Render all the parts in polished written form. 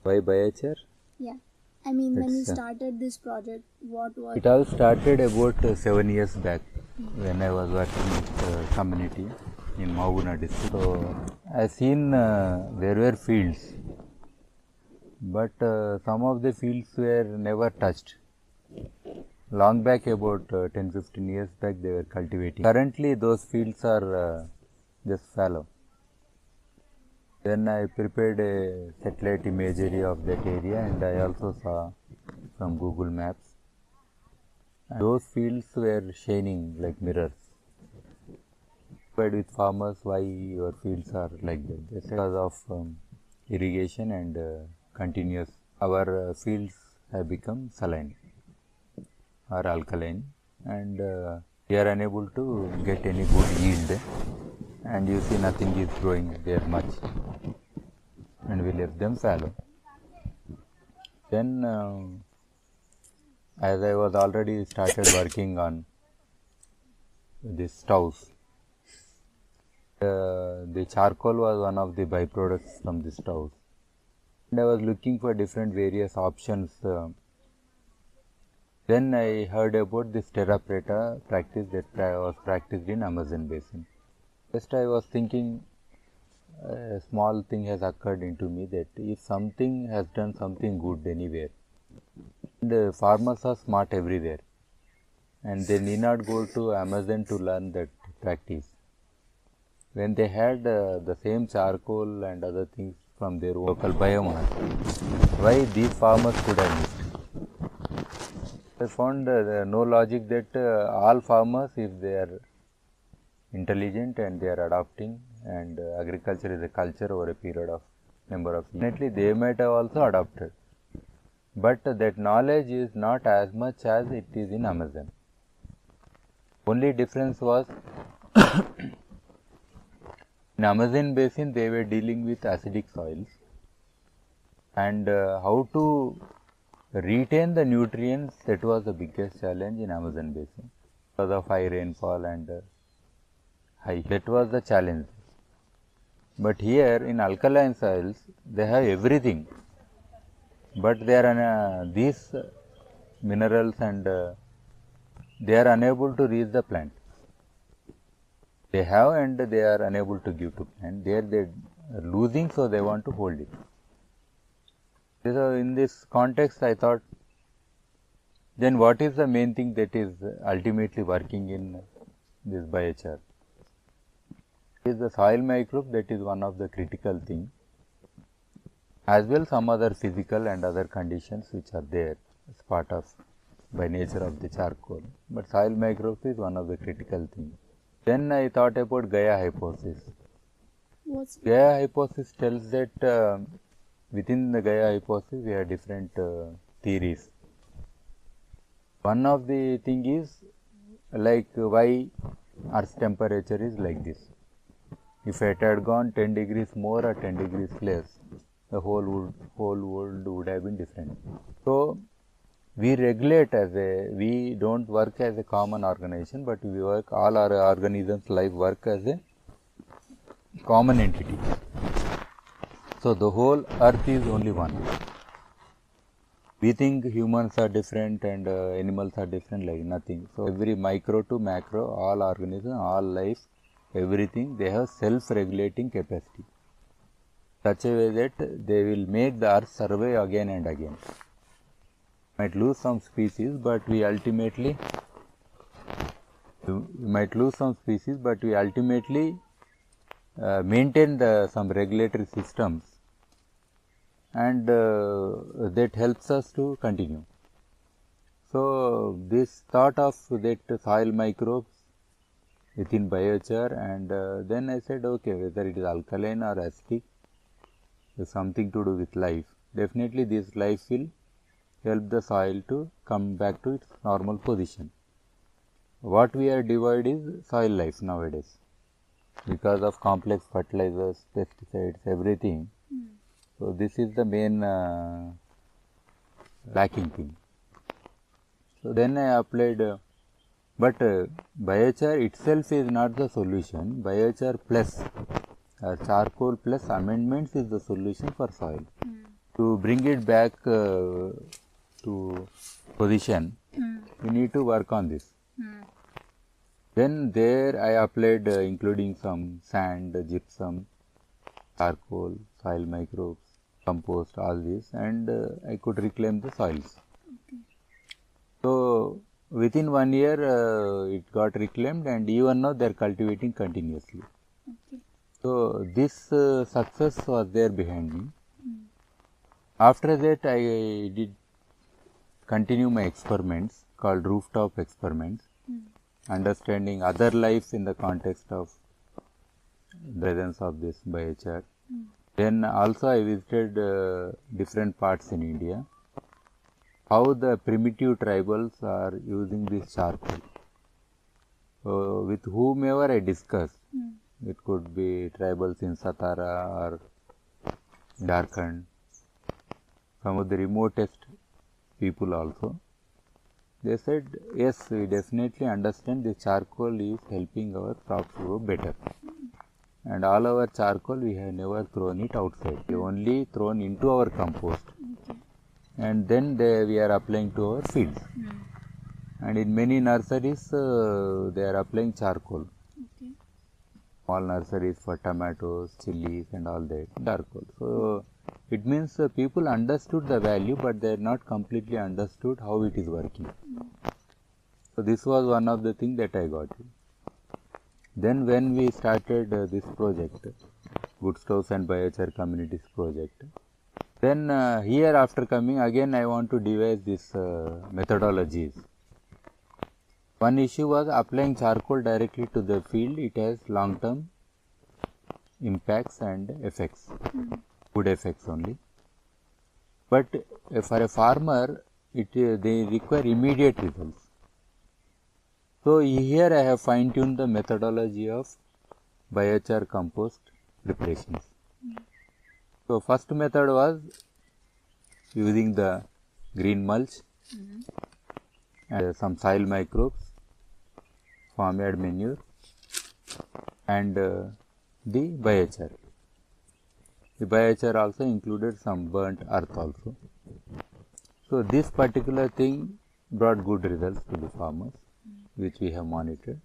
Why biochar? Yeah. I mean, when you started this project, what was... It all started about 7 years back when I was working with community in Mahbubnagar district. So, I seen there were fields, but some of the fields were never touched. Long back, about 10-15 years back, they were cultivating. Currently, those fields are just fallow. Then I prepared a satellite imagery of that area, and I also saw from Google Maps. And those fields were shining like mirrors. But with farmers, why your fields are like that? That's because of irrigation and continuous. Our fields have become saline or alkaline, and we are unable to get any good yield. And you see, nothing is growing there much, and we left them fallow. Then, as I was already started working on these stoves, the charcoal was one of the byproducts from the stoves, and I was looking for different various options. Then I heard about this terra preta practice that was practiced in Amazon basin. First I was thinking, a small thing has occurred into me that if something has done something good anywhere, and farmers are smart everywhere, and they need not go to Amazon to learn that practice. When they had the same charcoal and other things from their local biomass, why these farmers could have missed? I found no logic that all farmers, if they are intelligent and they are adopting, and agriculture is a culture over a period of number of years, definitely they might have also adopted. But that knowledge is not as much as it is in Amazon. Only difference was in Amazon basin they were dealing with acidic soils, and how to retain the nutrients, that was the biggest challenge in Amazon basin because of high rainfall and high. That was the challenge. But here in alkaline soils they have everything, but they are these minerals and they are unable to reach the plant. They have and they are unable to give to plant. There they are losing, so they want to hold it. So in this context, I thought, then what is the main thing that is ultimately working in this biochar? It is the soil microbe, that is one of the critical things. As well, some other physical and other conditions which are there as part of by nature of the charcoal. But soil microbes is one of the critical things. Then I thought about Gaia hypothesis. What's Gaia hypothesis tells that within the Gaia hypothesis we have different theories. One of the thing is like why Earth's temperature is like this. If it had gone 10 degrees more or 10 degrees less, the whole world would have been different. So we regulate we don't work as a common organization, but we work, all our organisms life work as a common entity. So the whole earth is only one. We think humans are different and animals are different, like nothing. So every micro to macro, all organisms, all life, everything, they have self-regulating capacity. Such a way that they will make the earth survive again and again. Might lose some species, but we ultimately maintain some regulatory systems, and that helps us to continue. So this thought of that soil microbes within biochar, and then I said, okay, whether it is alkaline or acidic, is something to do with life. Definitely this life will help the soil to come back to its normal position. What we are devoid is soil life nowadays because of complex fertilizers, pesticides, everything. So this is the main lacking thing. So then I applied, but biochar itself is not the solution. Biochar plus charcoal plus amendments is the solution for soil. To bring it back to position, we need to work on this. Then there I applied including some sand, gypsum, charcoal, soil microbes, compost, all this, and I could reclaim the soils. So within 1 year it got reclaimed, and even now they are cultivating continuously. So this success was there behind me. After that I did continue my experiments called rooftop experiments, understanding other life in the context of the presence of this biochar. Then also I visited different parts in India, how the primitive tribals are using this charcoal. With whomever I discussed, it could be tribals in Satara or Jharkhand, some of the remotest people also. They said, yes, we definitely understand the charcoal is helping our crops grow better. And all our charcoal we have never thrown it outside, we only thrown into our compost. And then we are applying to our fields. And in many nurseries they are applying charcoal. Small nurseries for tomatoes, chilies and all that, charcoal. So it means people understood the value, but they are not completely understood how it is working. So this was one of the things that I got. Then when we started this project, Good Stoves and Biochar Communities project, then here after coming again I want to devise these methodologies. One issue was applying charcoal directly to the field. It has long term impacts and effects, good effects only. But for a farmer, they require immediate results. So here I have fine tuned the methodology of biochar compost preparations. So first method was using the green mulch and some soil microbes, farmyard manure, and the biochar. The biochar also included some burnt earth also. So this particular thing brought good results to the farmers, which we have monitored.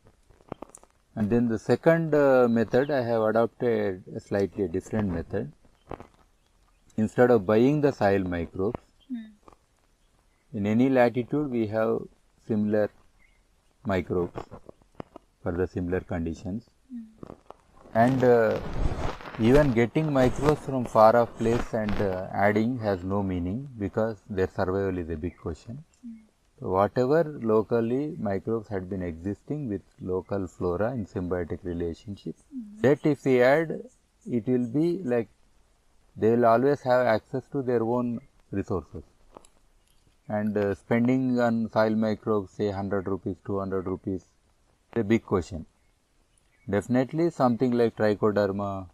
And then the second method, I have adopted a slightly different method. Instead of buying the soil microbes, in any latitude we have similar microbes for the similar conditions. And even getting microbes from far off place and adding has no meaning, because their survival is a big question. So whatever locally microbes had been existing with local flora in symbiotic relationship, that if we add, it will be like they will always have access to their own resources. And spending on soil microbes, say 100 rupees, 200 rupees, is a big question. Definitely something like Trichoderma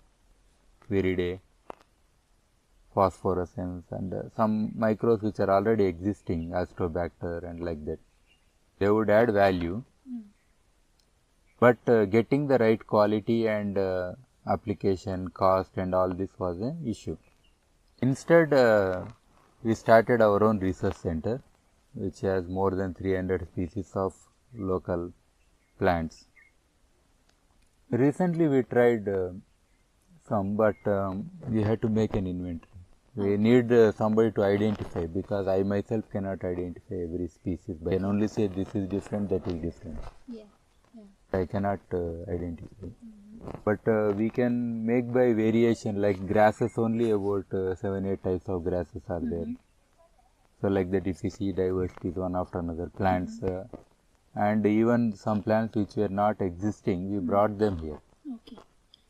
viridae, phosphorescence, and some microbes which are already existing, Astrobacter and like that, they would add value. But getting the right quality and application, cost and all this was an issue. Instead, we started our own research center, which has more than 300 species of local plants. Recently we tried some, but we had to make an inventory. We need somebody to identify, because I myself cannot identify every species. But I can only say this is different, that is different. I cannot identify. But we can make by variation, like grasses only about 7-8 types of grasses are there. So like that, if you see diversities one after another, plants and even some plants which were not existing, we brought them here. Okay.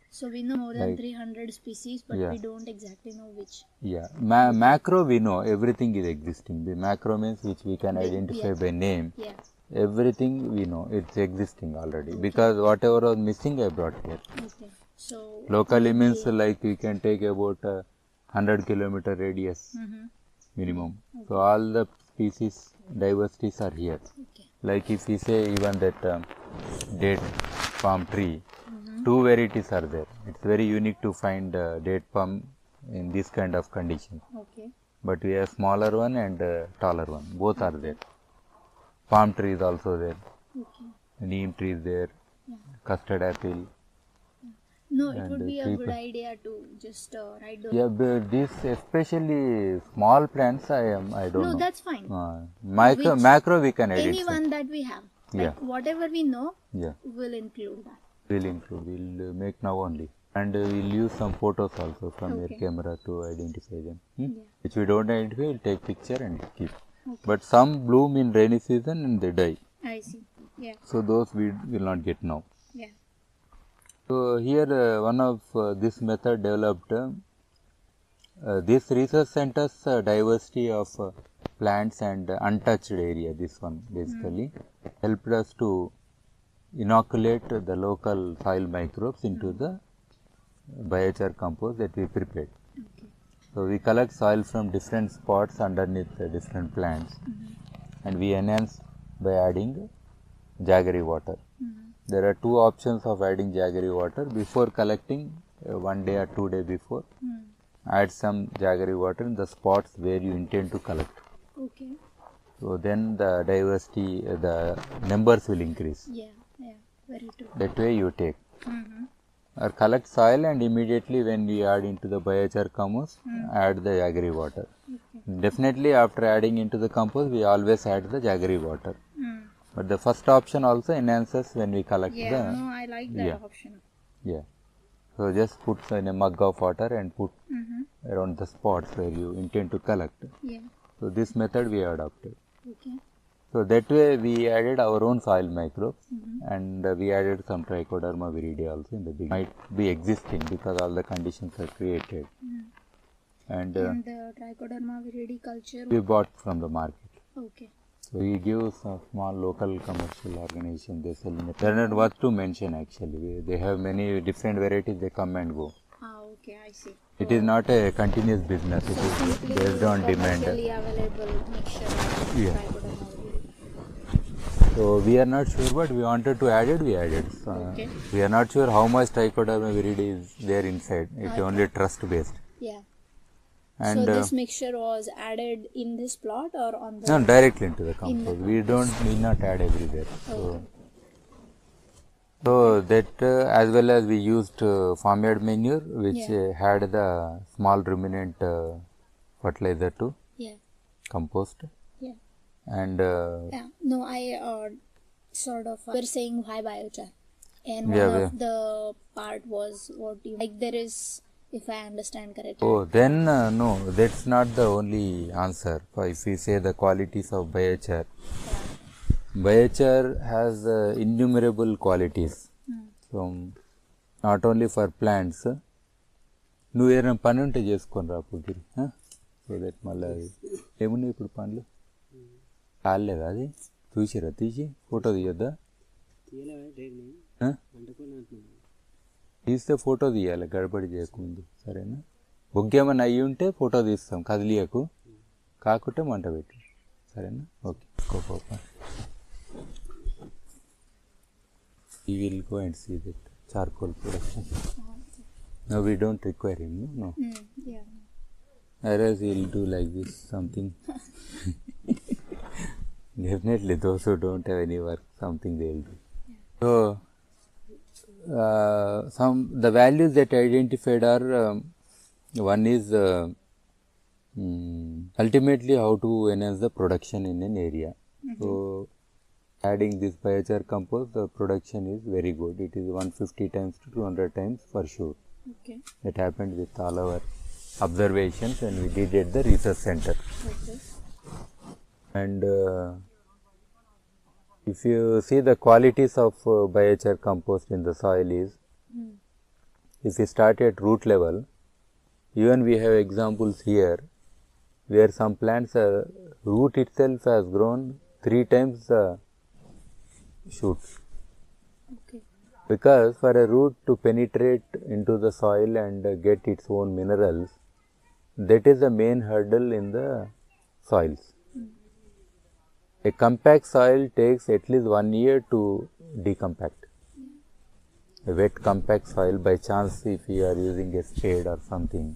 So we know more than 300 species, but we don't exactly know which. Yeah, macro we know everything is existing. The macro means which we can identify by name. Everything we know, it's existing already, because whatever was missing I brought here. So locally means like we can take about 100 kilometer radius minimum. So all the species diversities are here. Like if we say even that date palm tree, 2 varieties are there. It's very unique to find date palm in this kind of condition. Okay. But we have smaller one and taller one. Both are there. Palm tree is also there. Okay. Neem tree is there. Yeah. Custard apple. No, it And would be a creeper. good idea to just write those. Yeah, but this especially small plants I don't No, know. that's fine. Micro, Which- macro we can edit. Anyone that we have. Like Yeah. whatever we know, Yeah, we'll include that. we'll include. We'll make now only. And we'll use some photos also from Okay. your camera to identify them. Yeah. Which we don't identify, we'll take picture and keep. Okay. But some bloom in rainy season and they die. I see. Yeah. So those we will not get now. Yeah. So here one of this method developed. This research center's diversity of plants and untouched area, this one basically, helped us to inoculate the local soil microbes into the biochar compost that we prepared. Okay. So we collect soil from different spots underneath the different plants and we enhance by adding jaggery water. There are two options of adding jaggery water. Before collecting, 1 day or 2 days before, add some jaggery water in the spots where you intend to collect. Okay. So then the diversity, the numbers will increase. Yeah. Yeah. Very true. That way you take. Mm-hmm. Or collect soil and immediately when we add into the biochar compost, add the jaggery water. Okay. Definitely after adding into the compost, we always add the jaggery water. But the first option also enhances when we collect Yeah. the. No, I like that Yeah. option. Yeah. So just put in a mug of water and put Mm-hmm. around the spots where you intend to collect. Yeah. So this method we adopted. Okay. So that way we added our own soil microbes and we added some trichoderma viride also in the beginning. Might be existing because all the conditions are created. And And the trichoderma viride culture. we bought from the market. Okay. So we give some small local commercial organization, they sell in it. They are not worth to mention actually. They have many different varieties, they come and go. Ah, okay, I see. It is not a continuous business, it is Simply based on demand. commercially available mixture of Yeah. trichoderma viride. So we are not sure, but we wanted to add it, we added. So Okay. we are not sure how much trichoderma viride is there inside. It is only trust based. Yeah. And So this mixture was added in this plot or on the. no, directly into the compost. We need not add everywhere. So, so that as well as we used farmyard manure, which had the small ruminant fertilizer to Yeah. compost. Yeah. And Yeah. No, I sort of we're saying why biochar, and one Yeah, of the part was what you like. There is, if I understand correctly. oh, then no, that's not the only answer. If we say the qualities of biochar, biochar has innumerable qualities. So not only for plants. నువ్వు ఏదైనా పని ఉంటే చేసుకొని రా పుగిరి so that మళ్ళీ ఏమున్నాయి ఇప్పుడు పనులు కాలేదా అది చూసిరా తీసి ఫోటో తీయొద్దా తీస్తే ఫోటో తీయాలి గడబడి చేయకముందు సరేనా బొగ్గేమన్నా అయ్యి ఉంటే ఫోటో తీస్తాం కదిలియకు కాకుంటే మంట పెట్టి సరేనా okay we will go and see that charcoal production. No, we don't require him, no. Yeah. Whereas he will do like this, something. Definitely, those who don't have any work, something they will do. So, the values that I identified are, one is ultimately how to enhance the production in an area. So, adding this biochar compost, the production is very good. It is 150 times to 200 times for sure. Okay. That happened with all our observations and we did at the research center. Okay. And if you see the qualities of biochar compost in the soil is, if we start at root level, even we have examples here where some plants, root itself has grown 3 times the shoots. Okay. Because for a root to penetrate into the soil and get its own minerals, that is the main hurdle in the soils. A compact soil takes at least 1 year to decompact. A wet compact soil, by chance if you are using a spade or something,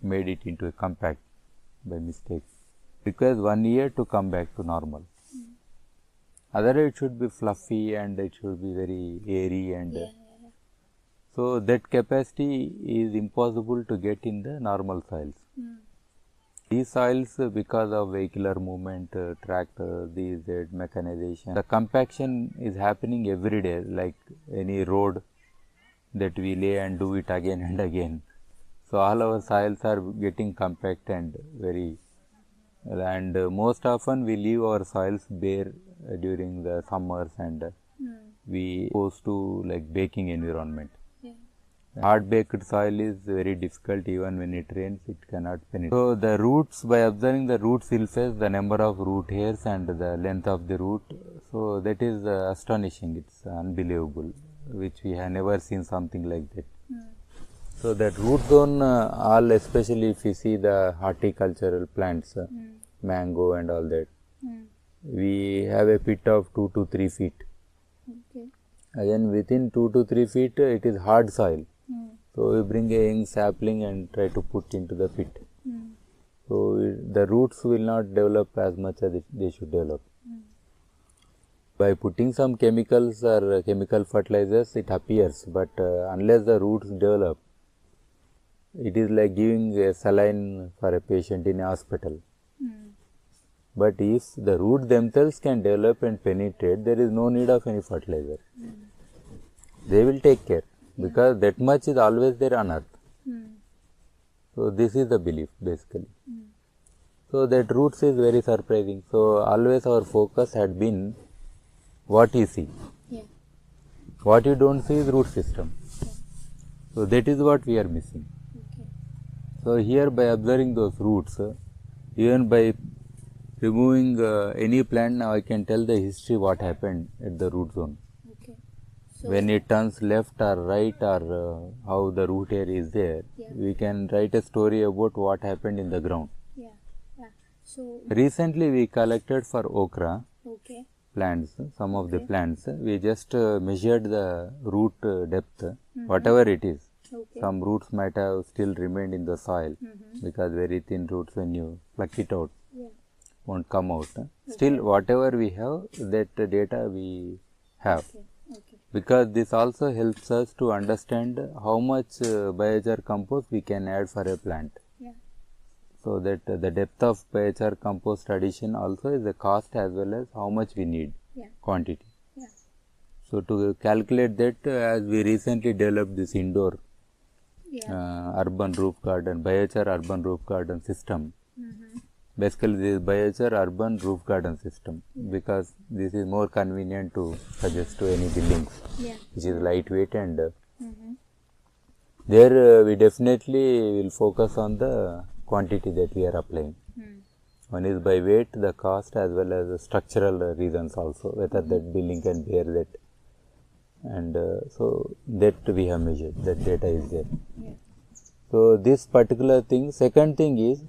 made it into a compact by mistake. Requires 1 year to come back to normal. Otherwise, it should be fluffy and it should be very airy and so that capacity is impossible to get in the normal soils. These soils, because of vehicular movement, tractor, that mechanization, the compaction is happening every day, like any road that we lay and do it again and again. So all our soils are getting compact and very, and most often we leave our soils bare during the summers and we goes to like baking environment. Hard baked soil is very difficult, even when it rains it cannot penetrate. So the roots, by observing the root surface, the number of root hairs and the length of the root, so that is astonishing, it's unbelievable, which we have never seen something like that. So that root zone, all especially if you see the horticultural plants, mango and all that, we have a pit of 2 to 3 feet. Again within 2 to 3 feet it is hard soil. So we bring a young sapling and try to put into the pit. So the roots will not develop as much as they should develop. By putting some chemicals or chemical fertilizers, it appears, but unless the roots develop, it is like giving a saline for a patient in a hospital. But if the roots themselves can develop and penetrate, there is no need of any fertilizer. They will take care, because that much is always there on earth. So this is the belief basically. So that roots is very surprising. So always our focus had been what you see. What you don't see is root system. So that is what we are missing. So here, by observing those roots, even by removing any plant, now I can tell the history what happened at the root zone. So when it turns left or right, or how the root hair is there, we can write a story about what happened in the ground. So recently we collected for okra plants, some of the plants, we just measured the root depth, whatever it is. Some roots might have still remained in the soil, because very thin roots, when you pluck it out, won't come out. Still, whatever we have, that data we have. Because this also helps us to understand how much biochar compost we can add for a plant. So that the depth of biochar compost addition also is the cost as well as how much we need, quantity. So to calculate that, as we recently developed this indoor urban roof garden, biochar urban roof garden system. Basically, this is biochar urban roof garden system, because this is more convenient to suggest to any buildings, which is lightweight, and there we definitely will focus on the quantity that we are applying. One is by weight, the cost, as well as the structural reasons also, whether that building can bear that. And so that we have measured, that data is there. So this particular thing. Second thing is,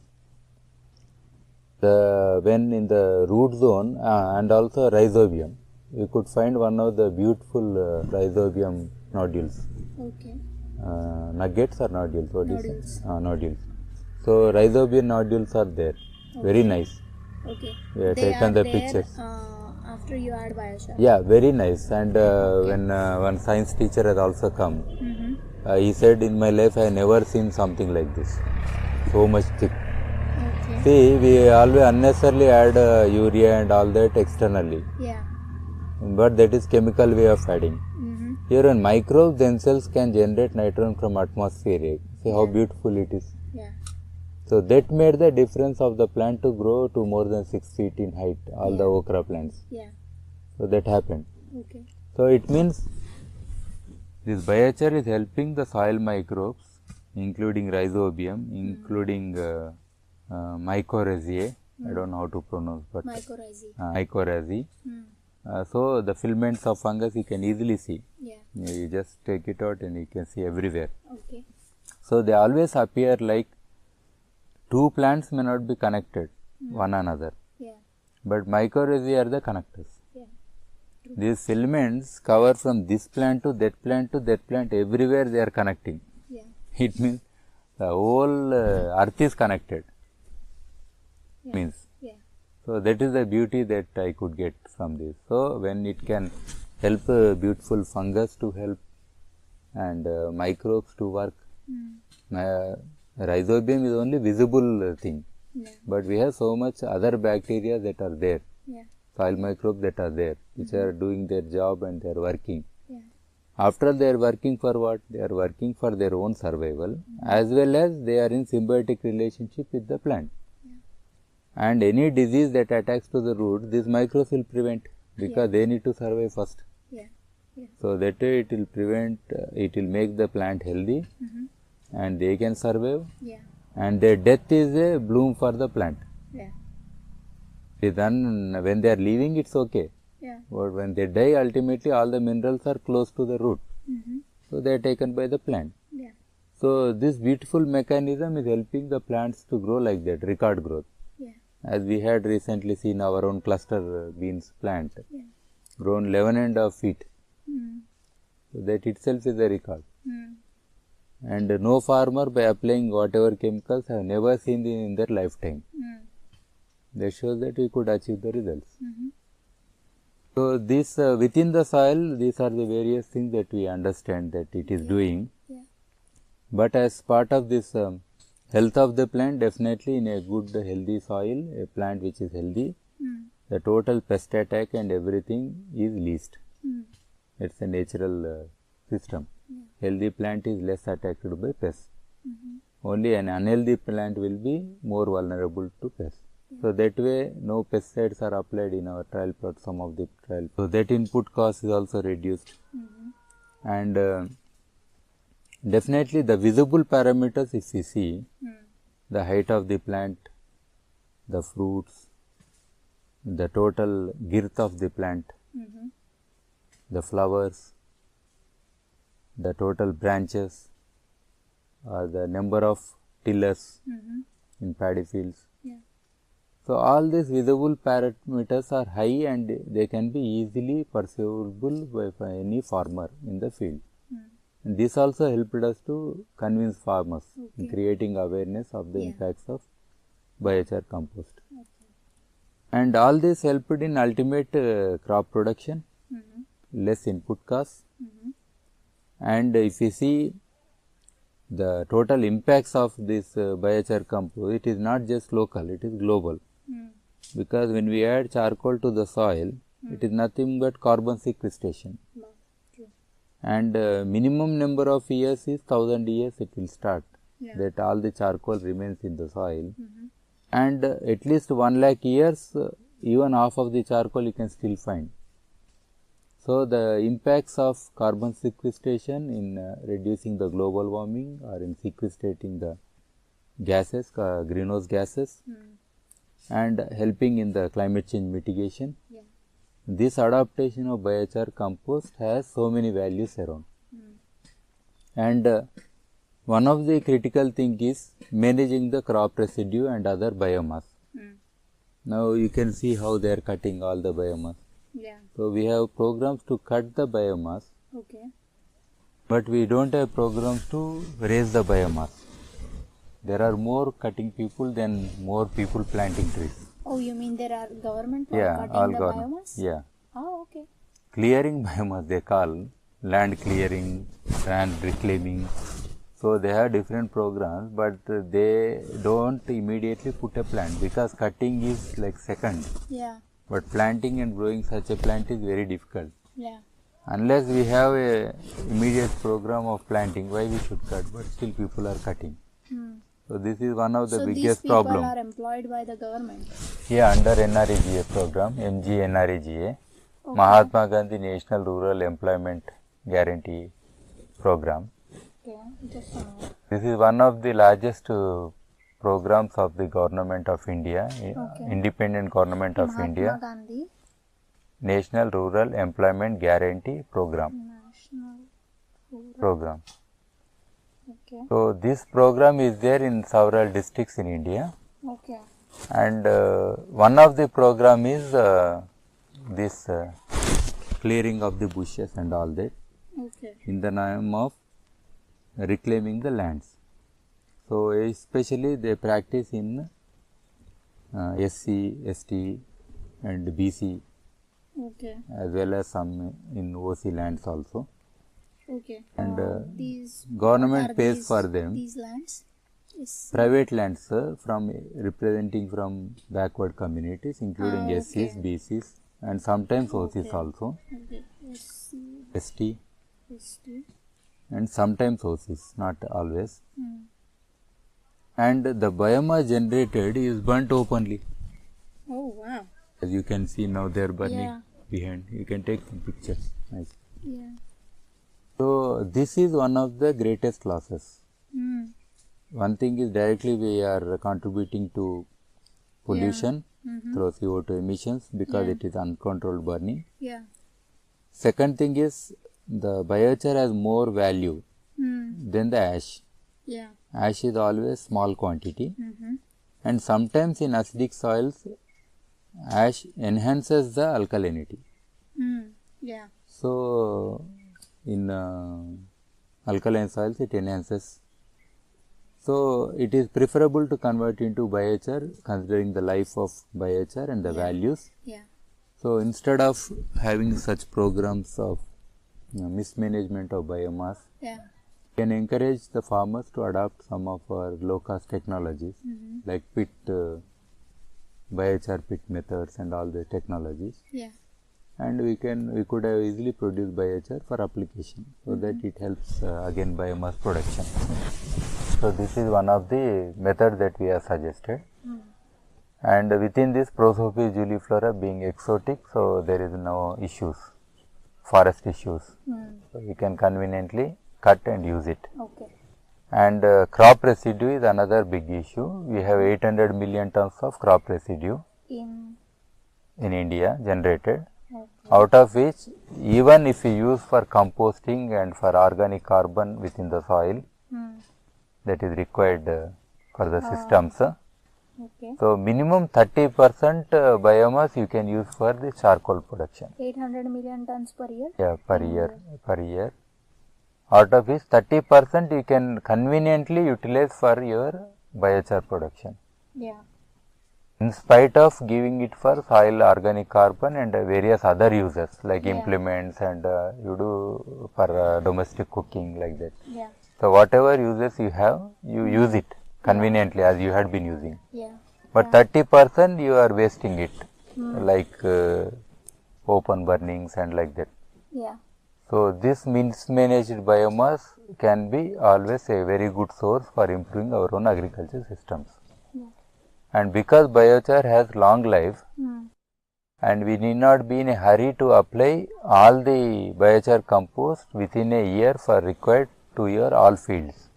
when in the root zone and also rhizobium, you could find one of the beautiful rhizobium nodules. Nuggets or nodules? What is it? Nodules. So rhizobium nodules are there. Very nice. We have taken the pictures. After you add biochar. Yeah, very nice. And when one science teacher has also come, he said, in my life I have never seen something like this. So much thick. See, we always unnecessarily add urea and all that externally. But that is chemical way of adding. Here, when microbes themselves can generate nitrogen from atmosphere, see how beautiful it is. So that made the difference of the plant to grow to more than 6 feet in height, all the okra plants. So that happened. So it means this biochar is helping the soil microbes, including rhizobium, including mycorrhizae. I don't know how to pronounce, but mycorrhizae. So the filaments of fungus you can easily see. You just take it out and you can see everywhere. So they always appear like two plants may not be connected one another, but mycorrhizae are the connectors. These filaments cover from this plant to that plant to that plant, everywhere they are connecting. It means the whole earth is connected. Yeah. Means. Yeah. So that is the beauty that I could get from this. So when it can help beautiful fungus to help and microbes to work. Rhizobium is only visible thing. Yeah. But we have so much other bacteria that are there. Yeah. Soil microbes that are there, which are doing their job and they are working. Yeah. After they are working for what? They are working for their own survival, as well as they are in symbiotic relationship with the plant. Yeah. And any disease that attacks to the root, these microbes will prevent, because they need to survive first. Yeah. Yeah. So that way it will prevent, it will make the plant healthy, and they can survive. Yeah. And their death is a bloom for the plant. Yeah. Then when they are leaving, it's okay. Yeah. But when they die, ultimately all the minerals are close to the root. So they are taken by the plant. Yeah. So this beautiful mechanism is helping the plants to grow like that, record growth. Yeah. As we had recently seen our own cluster beans plant, Yeah. grown 11.5 feet. So that itself is a record. And no farmer, by applying whatever chemicals, have never seen in their lifetime. That shows that we could achieve the results. So this within the soil, these are the various things that we understand that it is doing. Yeah. But as part of this health of the plant, definitely in a good healthy soil, a plant which is healthy, the total pest attack and everything is least. It's a natural system. Healthy plant is less attacked by pests. Only an unhealthy plant will be more vulnerable to pests. So that way no pesticides are applied in our trial plot, some of the trial. So that input cost is also reduced. And definitely the visible parameters, if we see, the height of the plant, the fruits, the total girth of the plant, the flowers, the total branches, or the number of tillers in paddy fields. Yeah. So all these visible parameters are high and they can be easily perceivable by any farmer in the field. And this also helped us to convince farmers in creating awareness of the impacts of biochar compost. And all this helped in ultimate crop production, less input costs. And if you see the total impacts of this biochar compost, it is not just local, it is global. Because when we add charcoal to the soil, it is nothing but carbon sequestration. And minimum number of years is 1000 years it will start, that all the charcoal remains in the soil. And at least 1 lakh years, even half of the charcoal you can still find. So the impacts of carbon sequestration in reducing the global warming or in sequestrating the gases, greenhouse gases, and helping in the climate change mitigation. This adaptation of biochar compost has so many values around. And one of the critical thing is managing the crop residue and other biomass. Now you can see how they are cutting all the biomass. Yeah. So we have programs to cut the biomass, Okay. but we don't have programs to raise the biomass. There are more cutting people than more people planting trees. Oh, you mean there are government Yeah, cutting all the government. biomass? Yeah. Oh, okay. Clearing biomass they call, land clearing, land reclaiming. So they have different programs, but they don't immediately put a plant because cutting is like second. Yeah. But planting and growing such a plant is very difficult. Yeah. Unless we have a immediate program of planting, why we should cut? But still people are cutting. So this is one of the So these biggest people problem. are employed by the government. Yeah, under NREGA program, MGNREGA, Mahatma Gandhi National Rural Employment Guarantee Program. Okay. Just a minute. This is one of the largest programs of the government of India, independent government of India, Mahatma Gandhi National Rural Employment Guarantee Program. National Rural. Program. Okay. So this program is there in several districts in India, Okay. and one of the program is this clearing of the bushes and all that Okay. in the name of reclaiming the lands. So, especially they practice in SC, ST and BC, Okay. as well as some in OC lands also. Okay. And These government what are pays these, for them. These lands. Is Private lands from representing from backward communities, including okay. SCs, BCs, and sometimes OCs Okay. also, Okay. SC, ST, ST. and sometimes OCs, not always. Hmm. And the biomass generated is burnt openly. Oh wow. As you can see now, they are burning Yeah. behind. You can take some pictures. Nice. Yeah. So this is one of the greatest losses. Hmm. One thing is directly we are contributing to pollution through CO2 emissions because it is uncontrolled burning. Yeah. Second thing is the biochar has more value than the ash. Yeah. Ash is always small quantity, Mm-hmm. and sometimes in acidic soils ash enhances the alkalinity. Yeah. So in alkaline soils it enhances. So it is preferable to convert into biochar considering the life of biochar and the values. Yeah. So instead of having such programs of mismanagement of biomass, Yeah. can encourage the farmers to adopt some of our low cost technologies like pit biochar pit methods and all the technologies. Yeah. And we could have easily produced biochar for application, so that it helps again biomass production. So this is one of the methods that we have suggested. And within this Prosopis juliflora being exotic, so there is no issues, forest issues. So we can conveniently cut and use it. Okay. And crop residue is another big issue. We have 800 million tons of crop residue In India generated, out of which even if we use for composting and for organic carbon within the soil, that is required for the systems. okay. So minimum 30% biomass you can use for the charcoal production. 800 million tons per year. Yeah, per year. Out of which 30% you can conveniently utilize for your biochar production. Yeah. In spite of giving it for soil organic carbon and various other uses like implements and you do for domestic cooking like that. Yeah. So whatever uses you have, you use it conveniently as you had been using. Yeah. But 30% you are wasting it, like open burnings and like that. Yeah. So this mismanaged biomass can be always a very good source for improving our own agriculture systems. Yeah. And because biochar has long life, and we need not be in a hurry to apply all the biochar compost within a year for required to your all fields.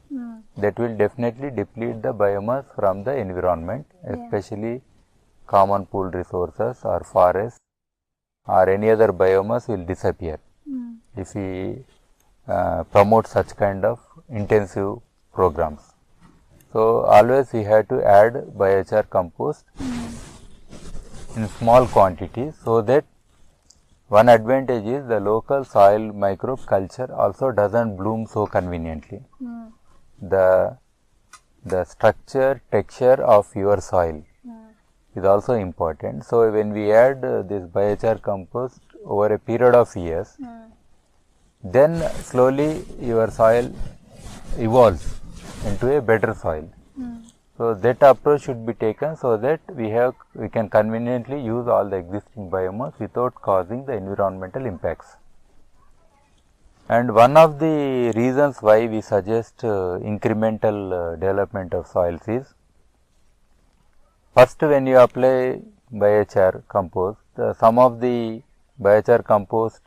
That will definitely deplete the biomass from the environment, especially common pool resources or forests or any other biomass will disappear if we promote such kind of intensive programs. So always we have to add biochar compost in small quantities, so that one advantage is the local soil microbe culture also doesn't bloom so conveniently. The structure, texture of your soil is also important. So when we add this biochar compost over a period of years, then slowly your soil evolves into a better soil. So that approach should be taken so that we can conveniently use all the existing biomass without causing the environmental impacts. And one of the reasons why we suggest incremental development of soils is, first when you apply biochar compost, some of the biochar compost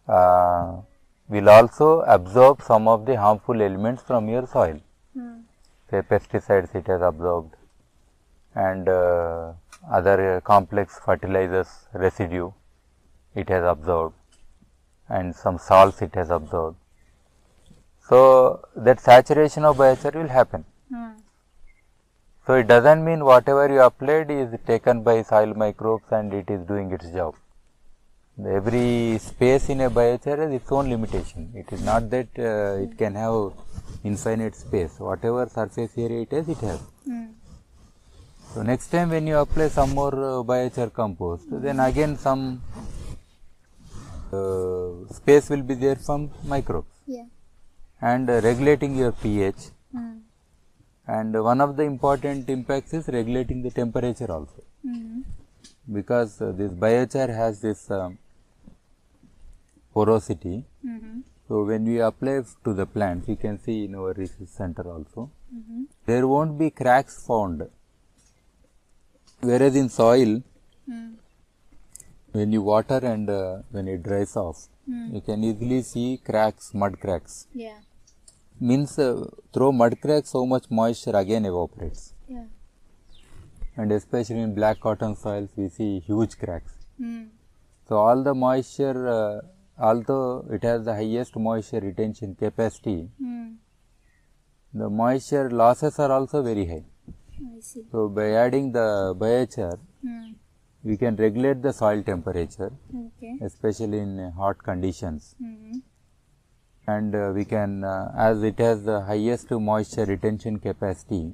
will also absorb some of the harmful elements from your soil. Say pesticides it has absorbed, and other complex fertilizers residue it has absorbed, and some salts it has absorbed. So that saturation of biochar will happen. So it doesn't mean whatever you applied is taken by soil microbes and it is doing its job. Every space in a biochar has its own limitation. It is not that it can have infinite space. Whatever surface area it has. So next time when you apply some more biochar compost, then again some space will be there from microbes. Yeah. And regulating your pH. And one of the important impacts is regulating the temperature also. Because this biochar has this porosity. So when we apply to the plants, you can see in our research center also, there won't be cracks found. Whereas in soil, when you water and when it dries off, you can easily see cracks, mud cracks. Yeah. Means through mud cracks, so much moisture again evaporates. Yeah. And especially in black cotton soils, we see huge cracks. So all the moisture, although it has the highest moisture retention capacity, the moisture losses are also very high. I see. So by adding the biochar, we can regulate the soil temperature, Okay. especially in hot conditions. And we can, as it has the highest moisture retention capacity,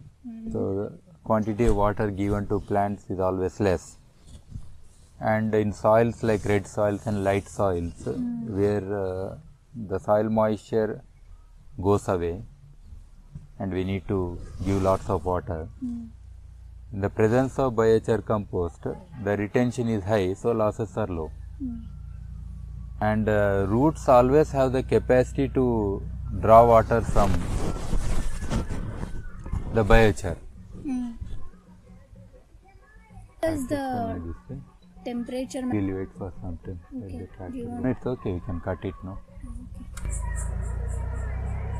so the quantity of water given to plants is always less. And in soils like red soils and light soils, where the soil moisture goes away and we need to give lots of water, in the presence of biochar compost, the retention is high, so losses are low. And roots always have the capacity to draw water from the biochar. Does the temperature We'll wait for some time. Okay. Let the tractor Do you go. want- No, it's okay, we can cut it now.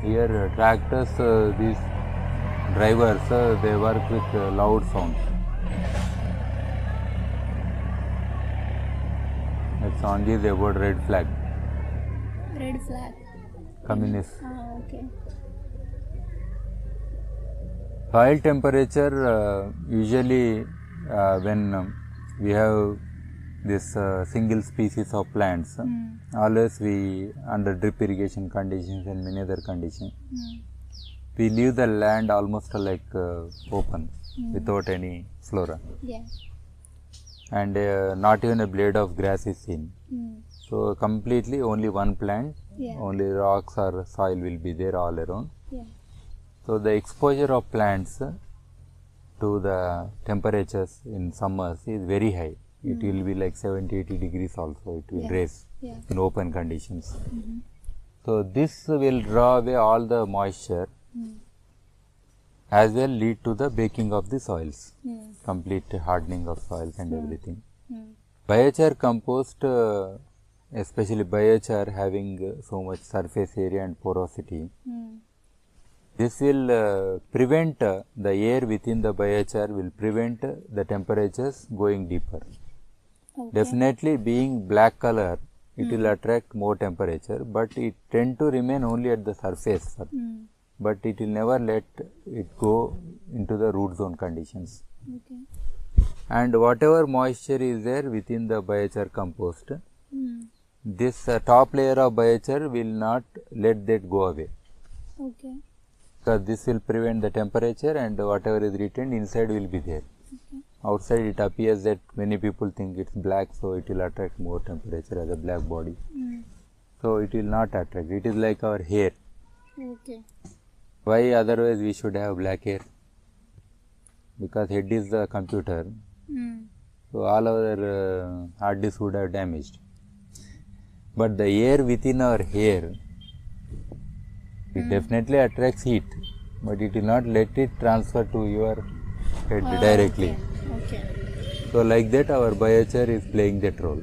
Here tractors, these drivers, they work with loud sounds. It's only the word red flag. red flag? Communist. Okay. Soil temperature, usually when we have this single species of plants, always we under drip irrigation conditions and many other conditions, we leave the land almost like open without any flora. Yeah. And not even a blade of grass is seen. So completely only one plant, Yeah. only rocks or soil will be there all around. Yeah. So the exposure of plants to the temperatures in summers is very high. It will be like 70-80 degrees also, it will Yeah. raise Yeah. in open conditions. So this will draw away all the moisture, as well lead to the baking of the soils, complete hardening of soils and everything. Biochar compost, especially biochar having so much surface area and porosity, this will prevent the air within the biochar will prevent the temperatures going deeper. Okay. Definitely being black color, it will attract more temperature, but it tend to remain only at the surface. But it will never let it go into the root zone conditions. Okay. And whatever moisture is there within the biochar compost, this top layer of biochar will not let that go away. Okay. Because this will prevent the temperature and whatever is retained inside will be there. Outside it appears that many people think it's black, so it will attract more temperature as a black body. So it will not attract. It is like our hair. Okay. Why otherwise we should have black hair? Because head is the computer. So all our hard disk would have damaged. But the air within our hair, it definitely attracts heat, but it will not let it transfer to your head directly. Okay. So like that our biochar is playing that role.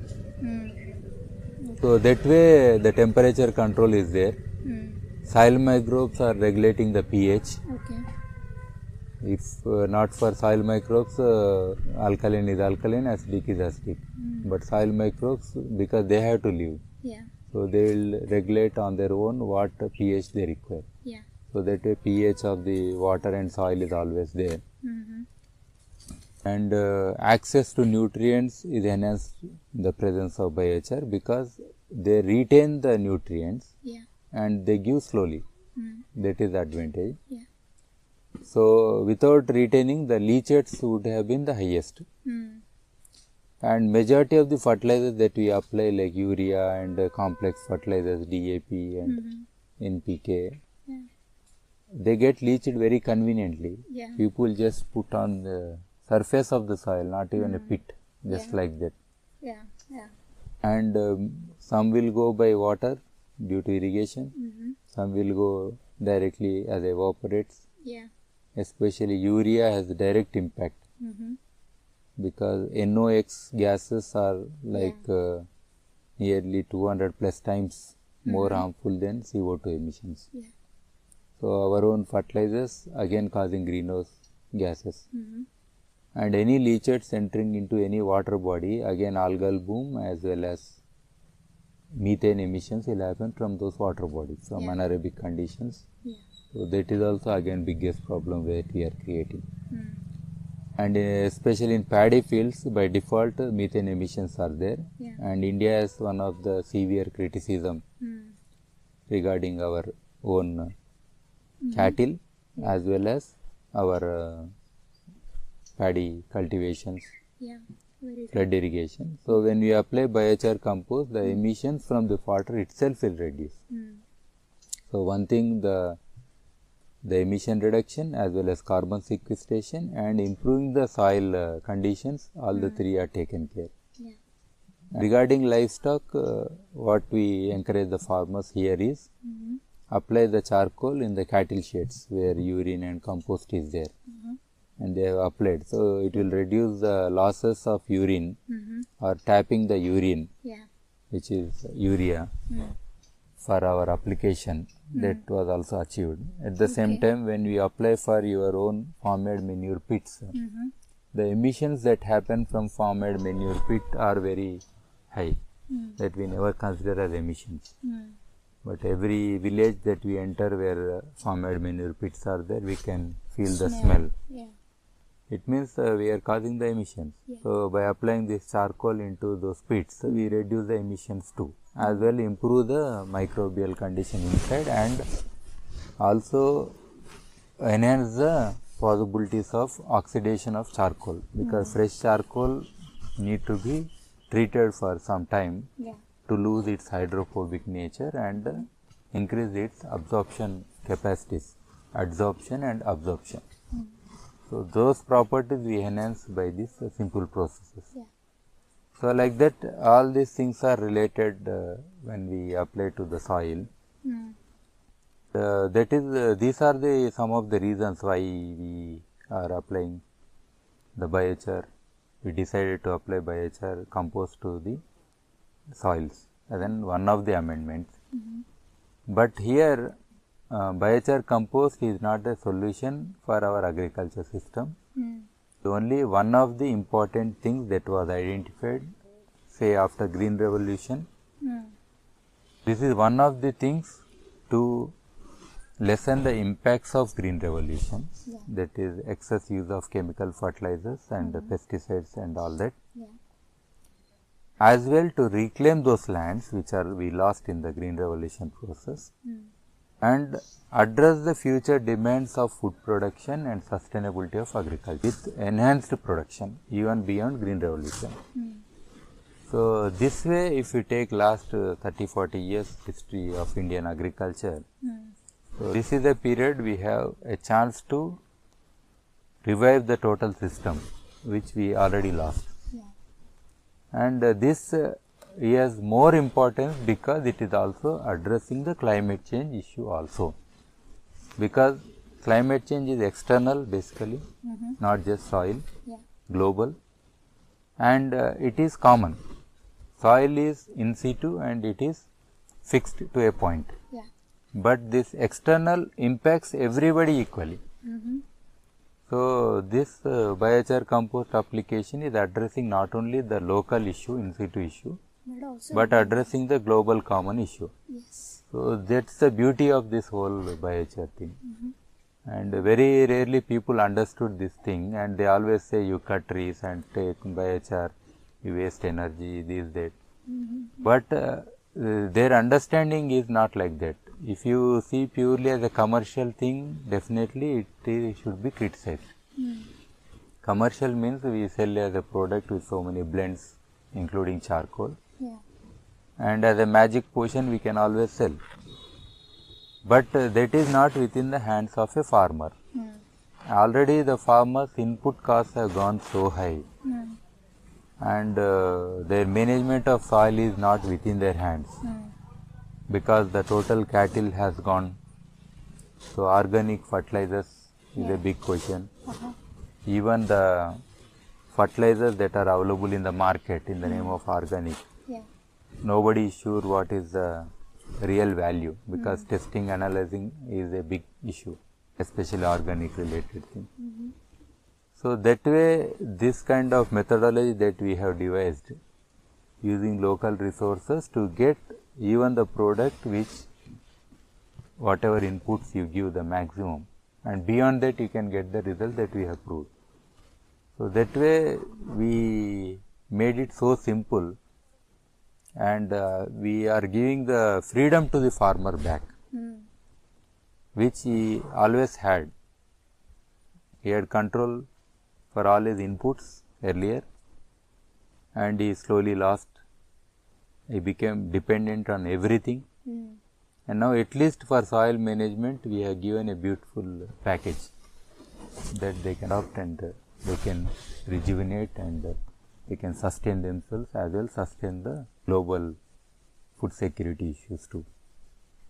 So that way the temperature control is there. Soil microbes are regulating the pH. Okay. If not for soil microbes, alkaline is alkaline, acidic is acidic. But soil microbes, because they have to live, Yeah. so they will regulate on their own what pH they require. Yeah. So that way pH of the water and soil is always there. And access to nutrients is enhanced in the presence of biochar because they retain the nutrients and they give slowly. That is the advantage. So, without retaining, the leachates would have been the highest. And majority of the fertilizers that we apply like urea and complex fertilizers, DAP and NPK, they get leached very conveniently. People just put on the surface of the soil, not even a pit, just like that. And some will go by water due to irrigation, some will go directly as evaporates. Especially urea has direct impact because NOx gases are like nearly 200 plus times more harmful than CO2 emissions. So, our own fertilizers again causing greenhouse gases. And any leachates entering into any water body, again algal bloom as well as methane emissions will happen from those water bodies, from anaerobic conditions. So, that is also again biggest problem that we are creating. And especially in paddy fields, by default methane emissions are there. And India has one of the severe criticism regarding our own cattle as well as our paddy cultivations, flood irrigation. So, when we apply biochar compost, the emissions from the water itself will reduce. So, one thing the emission reduction as well as carbon sequestration and improving the soil conditions, all the three are taken care. Regarding livestock, what we encourage the farmers here is apply the charcoal in the cattle sheds where urine and compost is there. And they have applied. So, it will reduce the losses of urine or tapping the urine, which is urea, for our application. That was also achieved. At the same time, when we apply for your own farm-made manure pits, the emissions that happen from farm-made manure pit are very high, that we never consider as emissions. But every village that we enter where farm-made manure pits are there, we can feel the smell. It means we are causing the emissions. So, by applying this charcoal into those pits, we reduce the emissions too, as well improve the microbial condition inside and also enhance the possibilities of oxidation of charcoal, because fresh charcoal need to be treated for some time to lose its hydrophobic nature and increase its absorption capacities, adsorption and absorption. So, those properties we enhance by these simple processes. So, like that all these things are related when we apply to the soil. That is these are the some of the reasons why we are applying the biochar. We decided to apply biochar compost to the soils as in one of the amendments. But here biochar compost is not a solution for our agriculture system. Only one of the important things that was identified, say after Green Revolution. This is one of the things to lessen the impacts of Green Revolution, that is excess use of chemical fertilizers and pesticides and all that. As well to reclaim those lands which are we lost in the Green Revolution process. And address the future demands of food production and sustainability of agriculture with enhanced production even beyond Green Revolution. So, this way if you take last 30-40 years history of Indian agriculture, so this is a period we have a chance to revive the total system which we already lost. And this has more importance because it is also addressing the climate change issue also, because climate change is external basically, not just soil, global, and it is common. Soil is in situ and it is fixed to a point, but this external impacts everybody equally. So, this biochar compost application is addressing not only the local issue, in situ issue, but addressing the global common issue. So, that is the beauty of this whole biochar thing. And very rarely people understood this thing, and they always say you cut trees and take biochar, you waste energy, this, that. But their understanding is not like that. If you see purely as a commercial thing, definitely it should be criticized. Commercial means we sell as a product with so many blends, including charcoal. Yeah. And as a magic potion, we can always sell. But that is not within the hands of a farmer. Already the farmers' input costs have gone so high, and their management of soil is not within their hands, because the total cattle has gone. So organic fertilizers is a big question. Even the fertilizers that are available in the market in the name of organic, nobody is sure what is the real value, because testing, analyzing is a big issue, especially organic related thing. So that way, this kind of methodology that we have devised, using local resources to get even the product which whatever inputs you give the maximum, and beyond that you can get the result that we have proved. So that way we made it so simple, and we are giving the freedom to the farmer back, which he always had. He had control for all his inputs earlier, and he slowly lost. He became dependent on everything, and now at least for soil management we have given a beautiful package that they can opt, and they can rejuvenate, and they can sustain themselves as well sustain the global food security issues too.